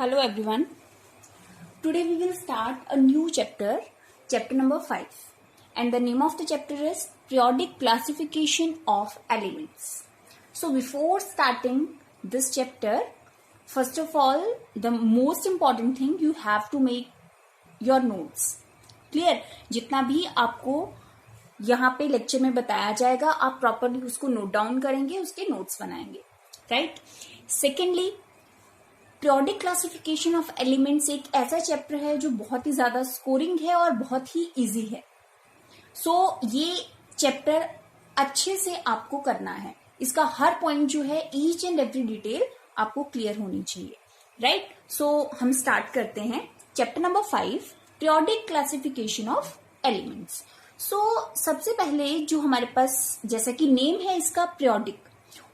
Hello everyone. Today we will start a new chapter, chapter number 5. And the name of the chapter is Periodic Classification of Elements. So before starting this chapter, first of all, the most important thing, you have to make your notes. Clear? जितना भी आपको यहाँ पे lecture में बताया जाएगा, आप properly उसको नोट डाउन करेंगे, उसके नोट्स बनाएंगे. Right? Secondly, periodic classification of elements एक ऐसा चैप्टर है जो बहुत ही ज्यादा स्कोरिंग है और बहुत ही इजी है. सो ये चैप्टर अच्छे से आपको करना है. इसका हर पॉइंट जो है, ईच एंड एवरी डिटेल आपको क्लियर होनी चाहिए. राइट? सो हम स्टार्ट करते हैं. Chapter number 5, periodic classification of elements. So सबसे पहले जो हमारे पास, जैसा कि नेम है इसका, periodic.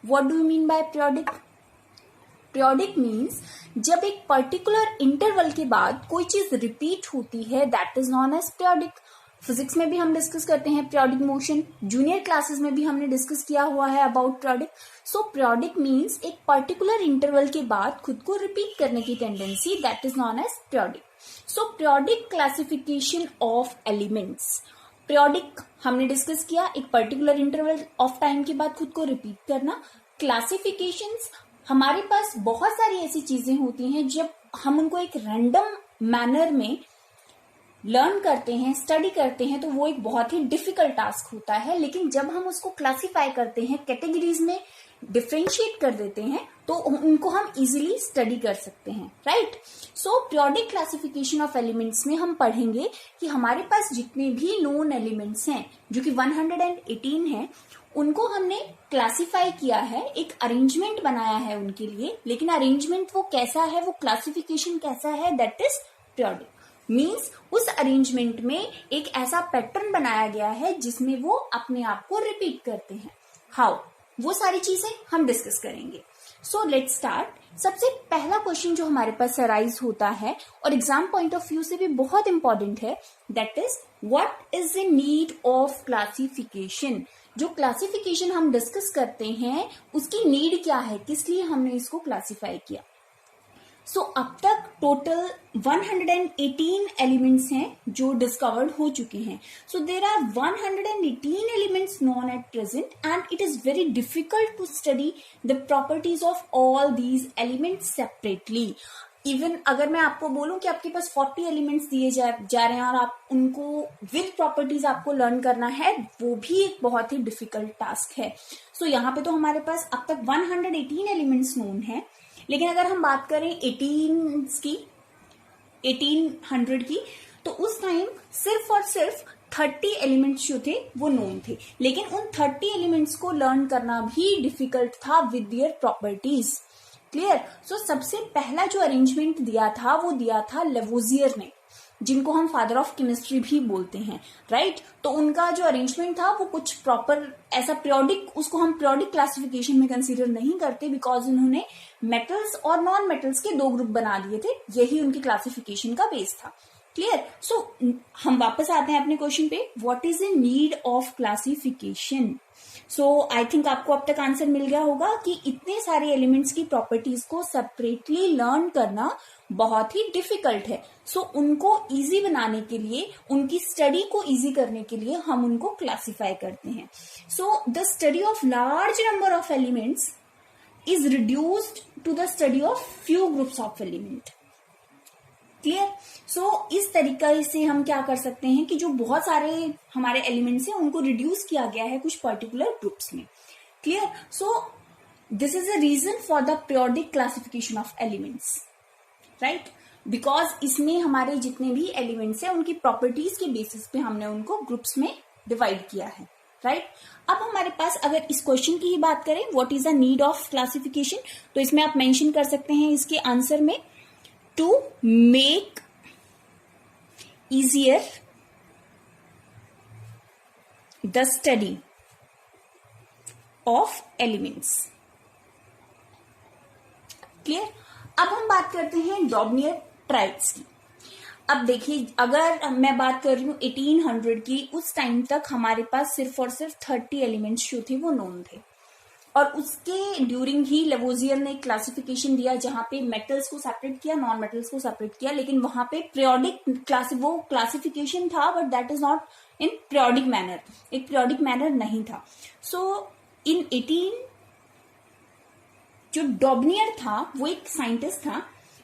What do you mean by periodic? Periodic means जब एक पर्टिकुलर इंटरवल के बाद कोई चीज रिपीट होती है, that is known as periodic. Physics में भी हम डिस्कस करते हैं पीरियोडिक मोशन, जूनियर क्लासेस में भी हमने डिस्कस किया हुआ है about periodic. So periodic means एक पर्टिकुलर इंटरवल के बाद खुद को रिपीट करने की tendency, that is known as periodic. So periodic classification of elements. Periodic हमने डिस्कस किया, एक पर्टिकुलर इंटरवल ऑफ टाइम के बाद खुद को रिपीट करना. क्लासिफिकेशंस, हमारे पास बहुत सारी ऐसी चीजें होती हैं जब हम उनको एक रैंडम मैनर में लर्न करते हैं, स्टडी करते हैं, तो वो एक बहुत ही डिफिकल्ट टास्क होता है. लेकिन जब हम उसको क्लासिफाई करते हैं, कैटेगरीज में डिफरेंशिएट कर देते हैं, तो उनको हम इजीली स्टडी कर सकते हैं. Right? So periodic classification of elements में हम पढ़ेंगे कि हमारे पास जितने भी नोन एलिमेंट्स हैं, जो कि 118 हैं, उनको हमने क्लासिफाई किया है, एक अरेंजमेंट बनाया है उनके लिए. लेकिन अरेंजमेंट वो कैसा है, वो क्लासिफिकेशन कैसा है, दैट इज पीरियोडिक. मीन्स उस अरेंजमेंट में एक ऐसा पैटर्न बनाया गया है जिसमें वो अपने आप को रिपीट करते हैं. हाउ? वो सारी चीजें हम डिस्कस करेंगे. So let's start. सबसे पहला क्वेश्चन जो हमारे पास अराइज होता है और एग्जाम पॉइंट ऑफ व्यू से भी बहुत इंपॉर्टेंट है, that is what is the need of classification. जो क्लासिफिकेशन हम डिस्कस करते हैं, उसकी नीड क्या है, किस लिए हमने इसको क्लासिफाई किया. सो अब तक टोटल 118 एलिमेंट्स हैं जो डिस्कवर्ड हो चुके हैं. So there are 118 elements known at present and it is very difficult to study the properties of all these elements separately. Even अगर मैं आपको बोलूं कि आपके पास 40 एलिमेंट्स दिए जा रहे हैं और आप उनको विद प्रॉपर्टीज आपको लर्न करना है, वो भी एक बहुत ही डिफिकल्ट टास्क है. सो यहाँ पे तो हमारे पास अब तक 118 एलिमेंट्स नोन है. लेकिन अगर हम बात करें 1800 की, तो उस टाइम सिर्फ और सिर्फ 30 एलिमेंट्स जो थे वो नोन थे. लेकिन उन 30 एलिमेंट्स को लर्न करना भी डिफिकल्ट था विद देयर प्रॉपर्टीज. क्लियर? सो सबसे पहला जो अरेंजमेंट दिया था, वो दिया था लेवोजियर ने, जिनको हम फादर ऑफ केमिस्ट्री भी बोलते हैं. राइट? तो उनका जो अरेंजमेंट था वो कुछ प्रॉपर ऐसा पीरियोडिक, उसको हम पीरियोडिक क्लासिफिकेशन में कंसीडर नहीं करते, बिकॉज उन्होंने मेटल्स और नॉन मेटल्स के 2 ग्रुप बना दिए थे. यही उनकी क्लासिफिकेशन का बेस था. क्लियर? सो हम वापस आते हैं अपने क्वेश्चन पे. What is the need of classification? So I think आपको अब तक आंसर मिल गया होगा कि इतने सारे एलिमेंट्स की प्रॉपर्टीज को सेपरेटली लर्न करना बहुत ही डिफिकल्ट है. सो उनको इजी बनाने के लिए, उनकी स्टडी को इजी करने के लिए हम उनको क्लासिफाई करते हैं. So the study of large number of elements is reduced to the study of few groups of element. Clear? So इस तरीके से हम क्या कर सकते हैं कि जो बहुत सारे हमारे एलिमेंट्स हैं, उनको रिड्यूस किया गया है कुछ पर्टिकुलर ग्रुप्स में. Clear? So this is a reason for the periodic classification of elements. Right? Because इसमें हमारे जितने भी एलिमेंट्स हैं, उनकी प्रॉपर्टीज के बेसिस पे हमने उनको ग्रुप्स में डिवाइड किया है. राइट? अब हमारे पास अगर इस क्वेश्चन की ही बात करें, what is the need of classification, तो इसमें आप मेंशन कर सकते हैं इसके आंसर में, to make easier the study of elements. Clear? अब हम बात करते हैं डॉर्मियर ट्राइब्स की. अब देखिए, अगर मैं बात कर रही हूँ 1800 की, उस टाइम तक हमारे पास सिर्फ और सिर्फ 30 एलिमेंट्स जो थे वो नोन थे. और उसके ड्यूरिंग ही लेवोजियर ने क्लासिफिकेशन दिया जहां पे मेटल्स को सेपरेट किया, नॉन मेटल्स को सेपरेट किया, लेकिन वहां पे पीरियोडिक वो क्लासिफिकेशन था but that is not in periodic manner, एक पीरियोडिक मैनर नहीं था. सो इन 18 जो डॉबनियर था वो एक साइंटिस्ट था,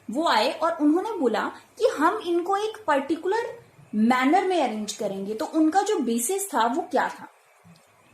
वो आए और उन्होंने बोला कि हम इनको एक पर्टिकुलर मैनर में अरेंज करेंगे. तो उनका जो बेसिस था वो क्या था?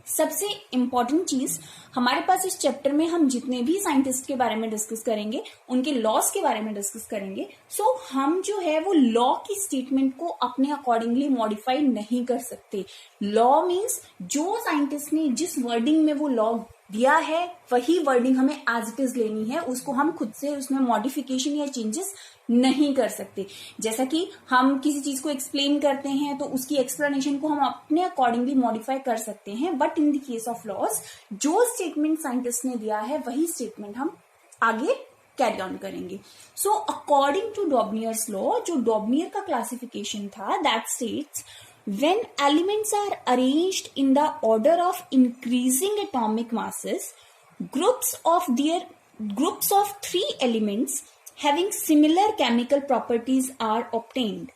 सबसे इंपॉर्टेंट चीज हमारे पास इस चैप्टर में हम जितने भी साइंटिस्ट के बारे में डिस्कस करेंगे, उनके लॉस के बारे में डिस्कस करेंगे. सो हम जो है वो लॉ की स्टेटमेंट को अपने अकॉर्डिंगली मॉडिफाई नहीं कर सकते. लॉ मीन्स जो साइंटिस्ट ने जिस वर्डिंग में वो लॉ दिया है वही वर्डिंग हमें एज इट इज लेनी है, उसको हम खुद से उसमें मॉडिफिकेशन या चेंजेस नहीं कर सकते. जैसा कि हम किसी चीज को एक्सप्लेन करते हैं तो उसकी एक्सप्लेनेशन को हम अपने अकॉर्डिंगली मॉडिफाई कर सकते हैं, but in the case of loss जो स्टेटमेंट साइंटिस्ट ने दिया है वही स्टेटमेंट हम आगे कैरी ऑन करेंगे. सो अकॉर्डिंग टू डॉबनियर्स लॉ, जो डॉबनियर का क्लासिफिकेशन था, that states when elements are arranged in the order of increasing atomic masses, groups of three elements having similar chemical properties are obtained.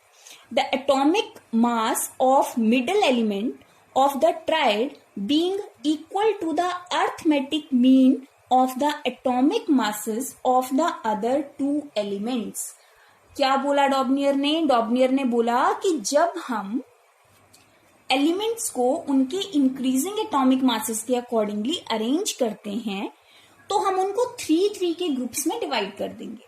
The atomic mass of middle element of the triad being equal to the arithmetic mean of the atomic masses of the other two elements. क्या बोला Daubernier ने? Daubernier ने बोला कि जब हम elements को उनके इंक्रीजिंग एटॉमिक मासेस के अकॉर्डिंगली अरेंज करते हैं तो हम उनको 3-3 के ग्रुप्स में डिवाइड कर देंगे.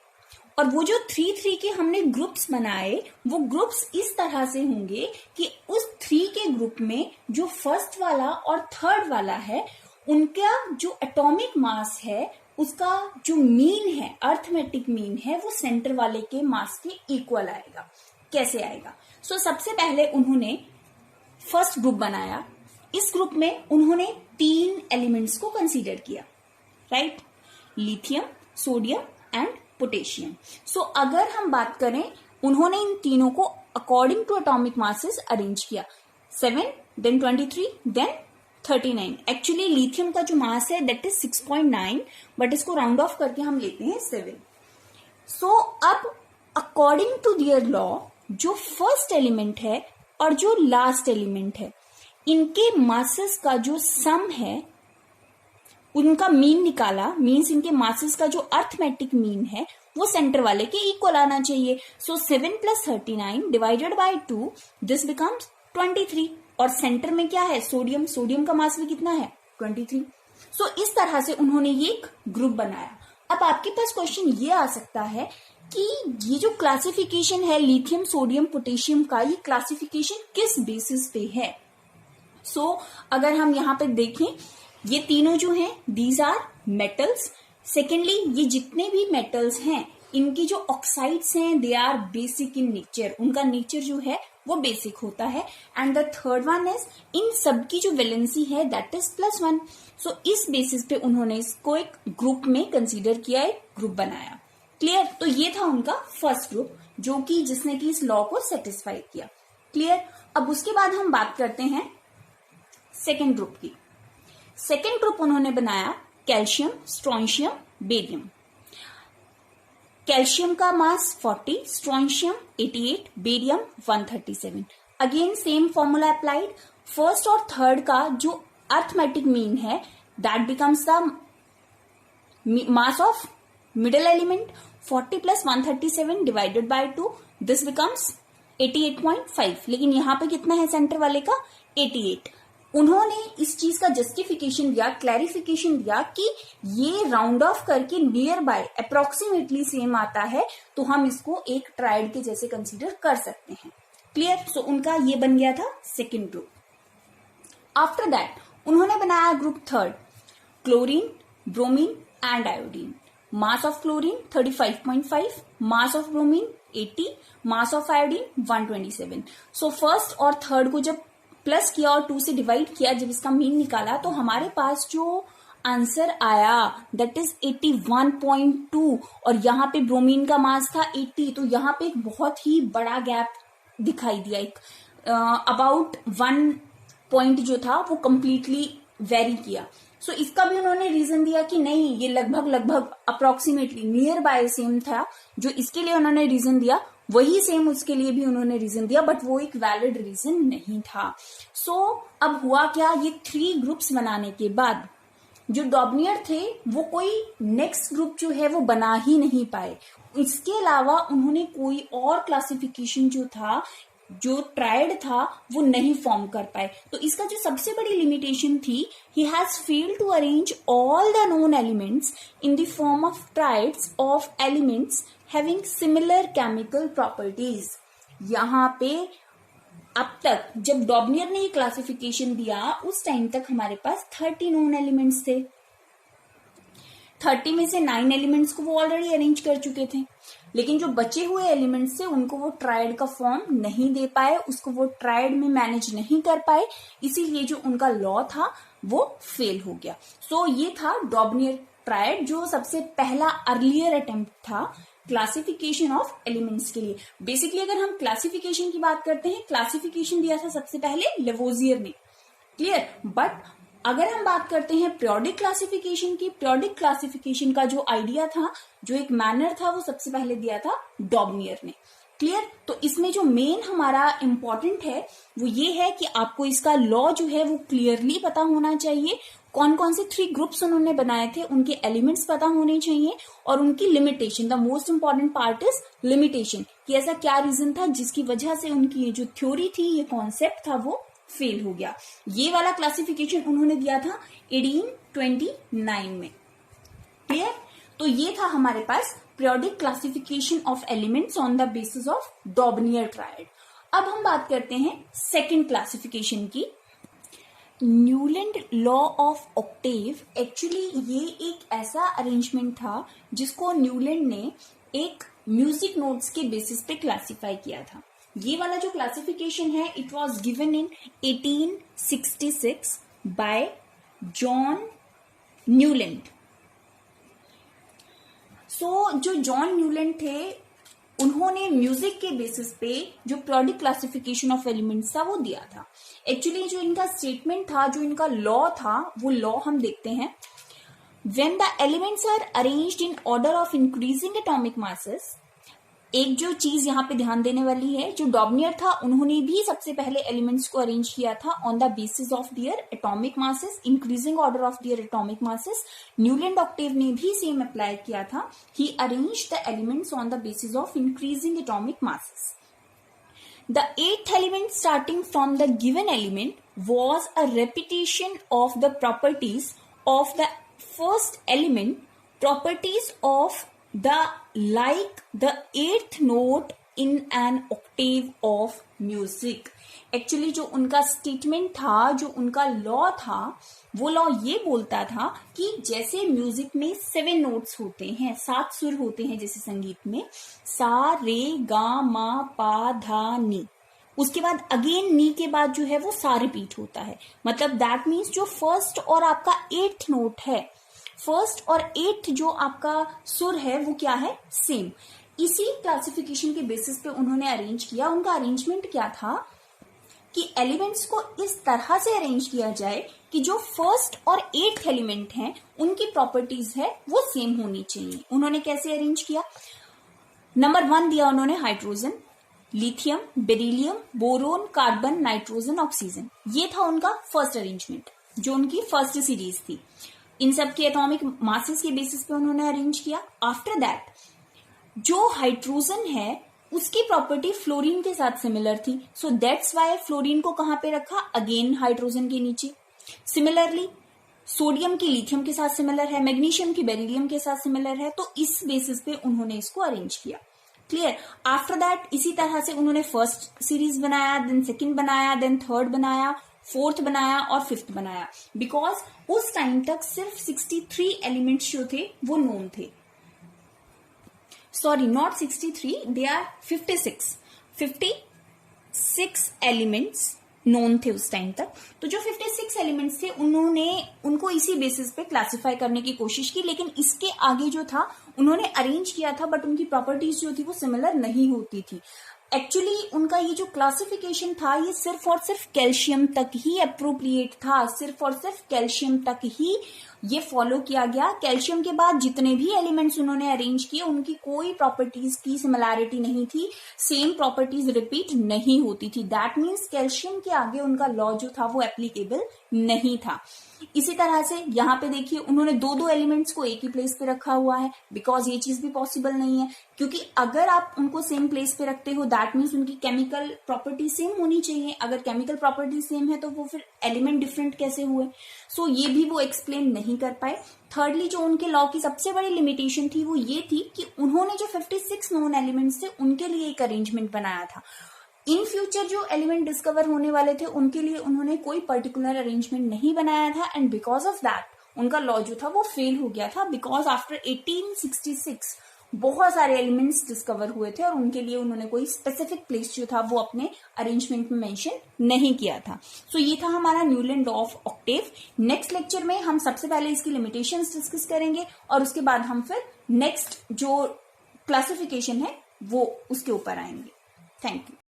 और वो जो 3-3 के हमने ग्रुप्स बनाए वो ग्रुप्स इस तरह से होंगे कि उस 3 के ग्रुप में जो फर्स्ट वाला और थर्ड वाला है उनका जो एटॉमिक मास है उसका जो मीन है, अर्थमेटिक मीन है, वो सेंटर वाले के मास के इक्वल आएगा. कैसे आएगा? सो सबसे पहले उन्होंने फर्स्ट ग्रुप बनाया. इस ग्रुप में उन्होंने 3 एलिमेंट्स को कंसीडर किया, right? Lithium, sodium and potassium. So अगर हम बात करें, उन्होंने इन तीनों को according to atomic masses arrange किया. 7, देन 23, देन 39. एक्चुअली लिथियम का जो मास है दैट इज 6.9, बट इसको राउंड ऑफ करके हम लेते हैं 7. सो अब अकॉर्डिंग टू दियर लॉ जो फर्स्ट एलिमेंट है और जो लास्ट एलिमेंट है, इनके मासेस का जो सम है, उनका मीन निकाला, मीन्स इनके मासेस का जो अर्थमेटिक मीन है वो सेंटर वाले के इक्वल आना चाहिए. सो 7 + 39 डिवाइडेड बाय 2, दिस बिकम्स 23. और सेंटर में क्या है? सोडियम. सोडियम का मास भी कितना है? 23. सो इस तरह से उन्होंने ये एक ग्रुप बनाया. अब आपके पास क्वेश्चन ये आ सकता है कि ये जो क्लासिफिकेशन है लिथियम, सोडियम, पोटेशियम का, ये क्लासिफिकेशन किस बेसिस पे है? सो अगर हम यहाँ पे देखें, ये तीनों जो हैं दीज आर मेटल्स. सेकेंडली, ये जितने भी मेटल्स हैं इनकी जो ऑक्साइड्स हैं they are basic in nature. उनका नेचर जो है वो बेसिक होता है. And the third one is इन सबकी जो वैलेंसी है दैट इज +1. सो इस बेसिस पे उन्होंने इसको एक ग्रुप में कंसीडर किया, एक ग्रुप बनाया. क्लियर? तो ये था उनका फर्स्ट ग्रुप जो कि जिसने कि इस लॉ को सेटिस्फाई किया. क्लियर? अब उसके बाद हम बात करते हैं सेकेंड ग्रुप की. सेकेंड ग्रुप उन्होंने बनाया कैल्शियम, स्ट्रोंशियम, बेरियम. कैल्शियम का मास 40, strontium 88, barium 137. Again same formula applied. First और थर्ड का जो अर्थमेटिक मीन है that becomes the mass of middle element. 40 + 137 divided by 2, this becomes 88.5. लेकिन यहां पे कितना है सेंटर वाले का? 88. उन्होंने इस चीज का जस्टिफिकेशन दिया, क्लैरिफिकेशन दिया कि ये राउंड ऑफ करके नियर बाय अप्रोक्सीमेटली सेम आता है तो हम इसको एक ट्राइड के जैसे कंसीडर कर सकते हैं. क्लियर? सो उनका ये बन गया था सेकेंड ग्रुप. आफ्टर दैट उन्होंने बनाया group third, chlorine, bromine and iodine. Mass of chlorine 35.5, mass of bromine 80, mass of iodine 127. So first और थर्ड को जब प्लस किया और 2 से डिवाइड किया, जब इसका मीन निकाला तो हमारे पास जो आंसर आया दैट इज 81.2. और यहाँ पे ब्रोमीन का मास था 80, तो यहाँ पे एक बहुत ही बड़ा गैप दिखाई दिया. एक अबाउट 1 पॉइंट जो था वो कंप्लीटली वेरी किया. सो इसका भी उन्होंने रीजन दिया कि नहीं, ये लगभग अप्रोक्सीमेटली नियर बाय सेम था। जो इसके लिए उन्होंने रीजन दिया वही सेम उसके लिए भी उन्होंने रीजन दिया, बट वो एक वैलिड रीजन नहीं था। सो अब हुआ क्या, ये 3 ग्रुप्स बनाने के बाद जो डॉबनियर थे वो कोई नेक्स्ट ग्रुप जो है वो बना ही नहीं पाए। इसके अलावा उन्होंने कोई और क्लासिफिकेशन जो था, जो ट्राइड था, वो नहीं फॉर्म कर पाए। तो इसका जो सबसे बड़ी लिमिटेशन थी, he has failed to arrange all the known elements in the form of triads of elements having similar chemical properties. यहाँ पे अब तक जब डॉबनियर ने ये क्लासिफिकेशन दिया, उस टाइम तक हमारे पास 30 नोन एलिमेंट्स थे। 30 में से 9 एलिमेंट्स को वो ऑलरेडी अरेंज कर चुके थे, लेकिन जो बचे हुए एलिमेंट्स थे उनको वो ट्राइड का फॉर्म नहीं दे पाए, उसको वो ट्राइड में मैनेज नहीं कर पाए, इसीलिए जो उनका लॉ था वो फेल हो गया। सो ये था डॉबनियर ट्राइड, जो सबसे पहला अर्लियर अटेम्प्ट था क्लासिफिकेशन ऑफ एलिमेंट्स के लिए। बेसिकली अगर हम क्लासिफिकेशन की बात करते हैं, क्लासिफिकेशन दिया था सबसे पहले लेवोजियर ने, क्लियर। बट अगर हम बात करते हैं पीरियोडिक क्लासिफिकेशन की, पीरियोडिक क्लासिफिकेशन का जो आइडिया था, जो एक मैनर था, वो सबसे पहले दिया था डॉबनियर ने, क्लियर। तो इसमें जो मेन हमारा इंपॉर्टेंट है वो ये है कि आपको इसका लॉ जो है वो क्लियरली पता होना चाहिए। कौन कौन से 3 ग्रुप्स उन्होंने बनाए थे, उनके एलिमेंट्स पता होने चाहिए, और उनकी limitation, the most important part is limitation, कि ऐसा क्या रीजन था जिसकी वजह से उनकी ये जो थ्योरी थी, ये कॉन्सेप्ट था, वो फेल हो गया। ये वाला क्लासिफिकेशन उन्होंने दिया था 1829 में, क्लियर। तो ये था हमारे पास periodic classification of elements on the basis of Dobereiner triad. अब हम बात करते हैं सेकंड क्लासिफिकेशन की, Newland law of octave. Actually ये एक ऐसा अरेंजमेंट था जिसको न्यूलैंड ने एक म्यूजिक नोट्स के बेसिस पे क्लासिफाई किया था। ये वाला जो क्लासिफिकेशन है, it was given in 1866 by John Newland. So जो जॉन न्यूलैंड थे, उन्होंने म्यूजिक के बेसिस पे जो पीरियोडिक क्लासिफिकेशन ऑफ एलिमेंट्स था वो दिया था। एक्चुअली जो इनका स्टेटमेंट था, जो इनका लॉ था, वो लॉ हम देखते हैं। When the elements are arranged in order of increasing atomic masses, एक जो चीज यहाँ पे ध्यान देने वाली है, जो डॉबनियर था उन्होंने भी सबसे पहले एलिमेंट्स को अरेंज किया था on the basis of their atomic masses, increasing order of their atomic masses. Newland octave ने भी सेम अप्लाई किया था, he arranged the elements on the basis of increasing atomic masses. The 8th element starting from the given element was a repetition of the properties of the first element, properties of the like the 8th note in an octave of music. Actually जो उनका statement था, जो उनका law था, वो law ये बोलता था कि जैसे म्यूजिक में 7 नोट्स होते हैं, 7 सुर होते हैं, जैसे संगीत में सा रे गा मा पा धा नी, उसके बाद अगेन नी के बाद जो है वो सा रिपीट होता है। मतलब दैट मीन्स जो फर्स्ट और आपका 8th नोट है, फर्स्ट और 8th जो आपका सुर है वो क्या है, सेम। इसी क्लासिफिकेशन के बेसिस पे उन्होंने अरेंज किया। उनका अरेंजमेंट क्या था कि एलिमेंट्स को इस तरह से अरेंज किया जाए कि जो फर्स्ट और 8th एलिमेंट हैं उनकी प्रॉपर्टीज है वो सेम होनी चाहिए। उन्होंने कैसे अरेंज किया? नंबर 1 दिया उन्होंने hydrogen, lithium, beryllium, boron, carbon, nitrogen, oxygen. ये था उनका फर्स्ट अरेंजमेंट, जो उनकी फर्स्ट सीरीज थी। इन सब के एटॉमिक मासेस के बेसिस पे उन्होंने अरेंज किया। आफ्टर दैट जो हाइड्रोजन है उसकी प्रॉपर्टी फ्लोरीन के साथ सिमिलर थी, सो दैट्स वाई फ्लोरीन को कहां पे रखा, अगेन हाइड्रोजन के नीचे। सिमिलरली सोडियम की लिथियम के साथ सिमिलर है, मैग्नीशियम की बेरिलियम के साथ सिमिलर है, तो इस बेसिस पे उन्होंने इसको अरेंज किया। क्लियर। आफ्टर दैट इसी तरह से उन्होंने फर्स्ट सीरीज बनाया, देन सेकंड बनाया, देन थर्ड बनाया, फोर्थ बनाया और फिफ्थ बनाया, बिकॉज उस टाइम तक सिर्फ 63 एलिमेंट्स जो थे वो नोन थे। Sorry, not 63, they are 56 elements known थे उस टाइम तक। तो जो 56 एलिमेंट्स थे उन्होंने उनको इसी बेसिस पे क्लासिफाई करने की कोशिश की, लेकिन इसके आगे जो था उन्होंने अरेंज किया था, बट उनकी प्रॉपर्टीज जो थी वो सिमिलर नहीं होती थी। एक्चुअली उनका ये जो क्लासिफिकेशन था ये सिर्फ और सिर्फ कैल्शियम तक ही अप्रोप्रिएट था, सिर्फ और सिर्फ कैल्शियम तक ही ये फॉलो किया गया। कैल्शियम के बाद जितने भी एलिमेंट्स उन्होंने अरेंज किए उनकी कोई प्रॉपर्टीज की सिमिलैरिटी नहीं थी, सेम प्रॉपर्टीज रिपीट नहीं होती थी। दैट मीन्स कैल्शियम के आगे उनका लॉ जो था वो एप्लीकेबल नहीं था। इसी तरह से यहाँ पे देखिए उन्होंने दो एलिमेंट्स को एक ही प्लेस पे रखा हुआ है, बिकॉज ये चीज भी पॉसिबल नहीं है, क्योंकि अगर आप उनको सेम प्लेस पे रखते हो दैट मीन्स उनकी केमिकल प्रॉपर्टी सेम होनी चाहिए। अगर केमिकल प्रॉपर्टी सेम है तो वो फिर एलिमेंट डिफरेंट कैसे हुए? सो ये भी वो एक्सप्लेन नहीं कर पाए। थर्डली जो उनके लॉ की सबसे बड़ी लिमिटेशन थी वो ये थी कि उन्होंने जो 56 नोन एलिमेंट्स थे उनके लिए एक अरेंजमेंट बनाया था। इन फ्यूचर जो एलिमेंट डिस्कवर होने वाले थे उनके लिए उन्होंने कोई पर्टिकुलर अरेंजमेंट नहीं बनाया था, एंड बिकॉज ऑफ दैट उनका लॉ जो था वो फेल हो गया था। बिकॉज आफ्टर 1866 बहुत सारे एलिमेंट्स डिस्कवर हुए थे और उनके लिए उन्होंने कोई स्पेसिफिक प्लेस जो था वो अपने अरेंजमेंट में मेंशन नहीं किया था। सो ये था हमारा Newland law of octave. Next lecture में हम सबसे पहले इसकी लिमिटेशंस डिस्कस करेंगे और उसके बाद हम फिर नेक्स्ट जो क्लासिफिकेशन है वो उसके ऊपर आएंगे। Thank you.